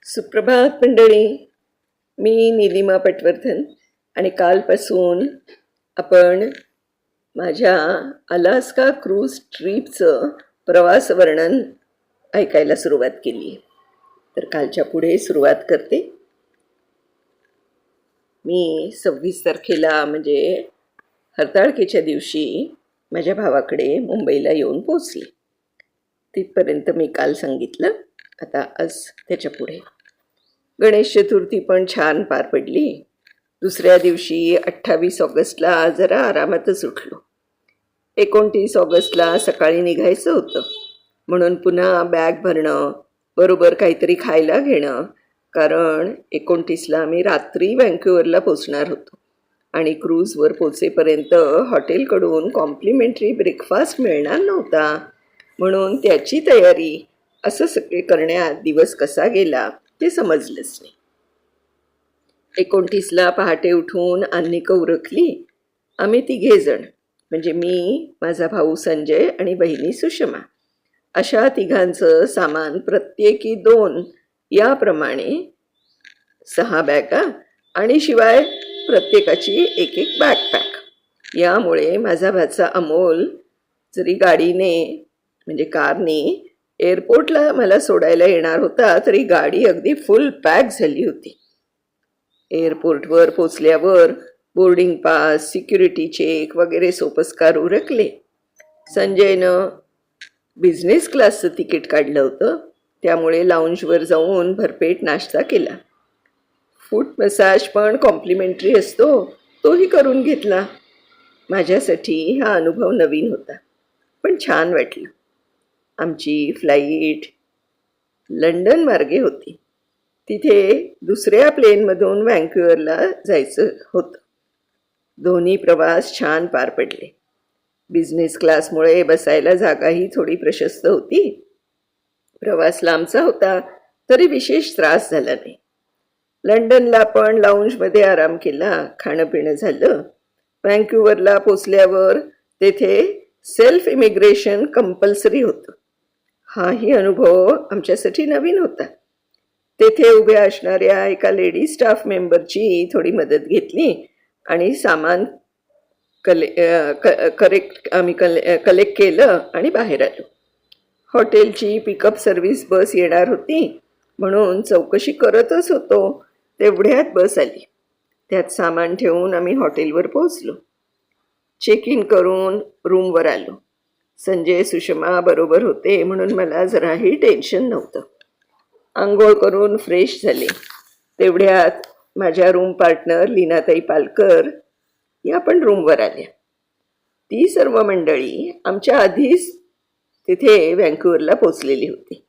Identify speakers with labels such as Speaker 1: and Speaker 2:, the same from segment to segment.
Speaker 1: सुप्रभात मंडळी. मी नीलिमा पटवर्धन आणि कालपासून आपण माझ्या अलास्का क्रूज ट्रीपचं प्रवास वर्णन ऐकायला सुरुवात केली आहे. तर कालच्या पुढे सुरुवात करते. मी 26 तारखेला म्हणजे हरताळकेच्या दिवशी माझ्या भावाकडे मुंबईला येऊन पोचले. तिथपर्यंत मी काल सांगितलं. आता आज त्याच्या पुढे. गणेश चतुर्थी पण छान पार पडली. दुसऱ्या दिवशी 28 ऑगस्टला जरा आरामातच उठलो. 29 ऑगस्टला सकाळी निघायचं होतं म्हणून पुन्हा बॅग भरणं, बरोबर काहीतरी खायला घेणं, कारण 29ला आम्ही रात्री व्हँक्युव्हरला पोचणार होतो आणि क्रूजवर पोचेपर्यंत हॉटेलकडून कॉम्प्लिमेंटरी ब्रेकफास्ट मिळणार नव्हता. म्हणून त्याची तयारी असं सगळे करण्यात दिवस कसा गेला ते समजलंच नाही. 29ला पहाटे उठून अन्निका उरकली. आम्ही तिघेजण म्हणजे मी, माझा भाऊ संजय आणि बहिणी सुषमा, अशा तिघांचं सामान प्रत्येकी 2 याप्रमाणे 6 बॅगा आणि शिवाय प्रत्येकाची एक बॅकपॅक. यामुळे माझा भाचा अमोल जरी गाडीने म्हणजे कारने एअरपोर्टला मला सोडायला येणार होता तरी गाडी अगदी फुल पॅक झाली होती. एअरपोर्टवर पोचल्यावर बोर्डिंग पास, सिक्युरिटी चेक वगैरे सोपस्कार उरकले. संजयनं बिझनेस क्लासचं तिकीट काढलं होतं, त्यामुळे लाऊंजवर जाऊन भरपेट नाश्ता केला. फूट मसाज पण कॉम्प्लिमेंटरी असतो, तोही करून घेतला. माझ्यासाठी हा अनुभव नवीन होता, पण छान वाटलं. आमची फ्लाईट लंडन मार्गे होती. तिथे दुसऱ्या प्लेनमधून व्हँक्युव्हरला जायचं होतं. दोन्ही प्रवास छान पार पडले. बिझनेस क्लासमुळे बसायला जागाही थोडी प्रशस्त होती. प्रवास लांबचा होता तरी विशेष त्रास झाला नाही. लंडनला पण लाऊंजमध्ये आराम केला, खाणं पिणं झालं. व्हँक्युव्हरला पोचल्यावर तेथे सेल्फ इमिग्रेशन कंपल्सरी होतं. हाही अनुभव आमच्यासाठी नवीन होता. तेथे उभ्या असणाऱ्या एका लेडी स्टाफ मेंबरची थोडी मदत घेतली आणि सामान कलेक्ट केलं आणि बाहेर आलो. हॉटेलची पिकअप सर्व्हिस बस येणार होती म्हणून चौकशी करतच होतो. तेवढ्यात बस आली. त्यात सामान ठेवून आम्ही हॉटेलवर पोहोचलो. चेक इन करून रूमवर आलो. संजय, सुषमा बरोबर होते म्हणून मला जराही टेन्शन नव्हतं. आंघोळ करून फ्रेश झाले. तेवढ्यात माझ्या रूम पार्टनर लीनाताई पालकर या पण रूमवर आल्या. ती सर्व मंडळी आमच्या आधीच तिथे व्हँक्युव्हरला पोचलेली होती.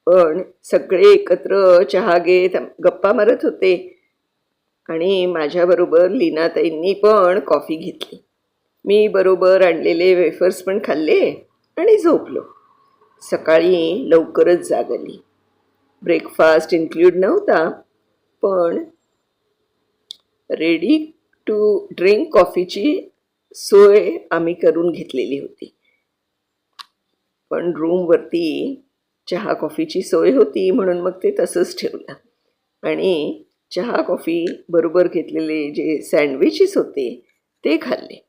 Speaker 1: पण सगळे एकत्र चहा घेत गप्पा मारत होते आणि माझ्याबरोबर लीनाताईंनी पण कॉफी घेतली. मी बरोबर आणलेले वेफर्स पण खाल्ले आणि झोपलो. सकाळी लवकरच जाग आली. ब्रेकफास्ट इन्क्लूड नव्हता, पण रेडी टू ड्रिंक कॉफीची सोय आम्ही करून घेतलेली होती. पण रूमवरती चहा कॉफीची सोय होती म्हणून मग ते तसंच ठेवलं आणि चहा कॉफी बरोबर घेतलेले जे सँडविचेस होते ते खाल्ले.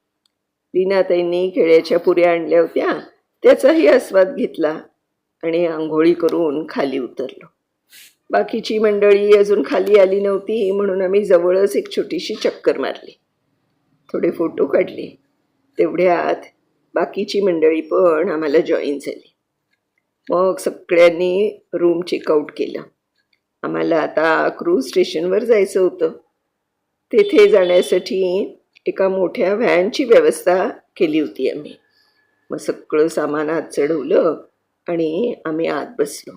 Speaker 1: लीनाताईंनी केळ्याच्या पुऱ्या आणल्या होत्या, त्याचाही आस्वाद घेतला आणि आंघोळी करून खाली उतरलो. बाकीची मंडळी अजून खाली आली नव्हती म्हणून आम्ही जवळच एक छोटीशी चक्कर मारली. थोडे फोटो काढले. तेवढ्यात बाकीची मंडळी पण आम्हाला जॉईन झाली. मग सगळ्यांनी रूम चेकआउट केलं. आम्हाला आता क्रूज स्टेशनवर जायचं होतं. तेथे जाण्यासाठी एका मोठ्या व्हॅनची व्यवस्था केली होती आम्ही. मग सगळं सामान आत चढवलं आणि आम्ही आत बसलो.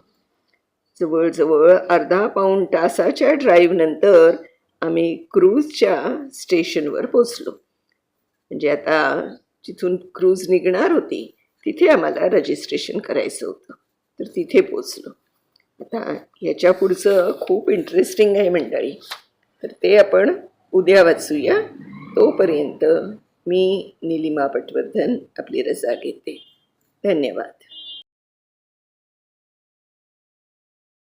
Speaker 1: जवळजवळ अर्धा पाऊण तासाच्या ड्राईव्हनंतर आम्ही क्रूजच्या स्टेशनवर पोचलो. म्हणजे आता जिथून क्रूज निघणार होती तिथे आम्हाला रजिस्ट्रेशन करायचं होतं, तर तिथे पोचलो. आता ह्याच्या पुढचं खूप इंटरेस्टिंग आहे मंडळी, तर ते आपण उद्या वाचूया. तोपर्यंत मी नीलिमा पटवर्धन आपली रजा घेते. धन्यवाद.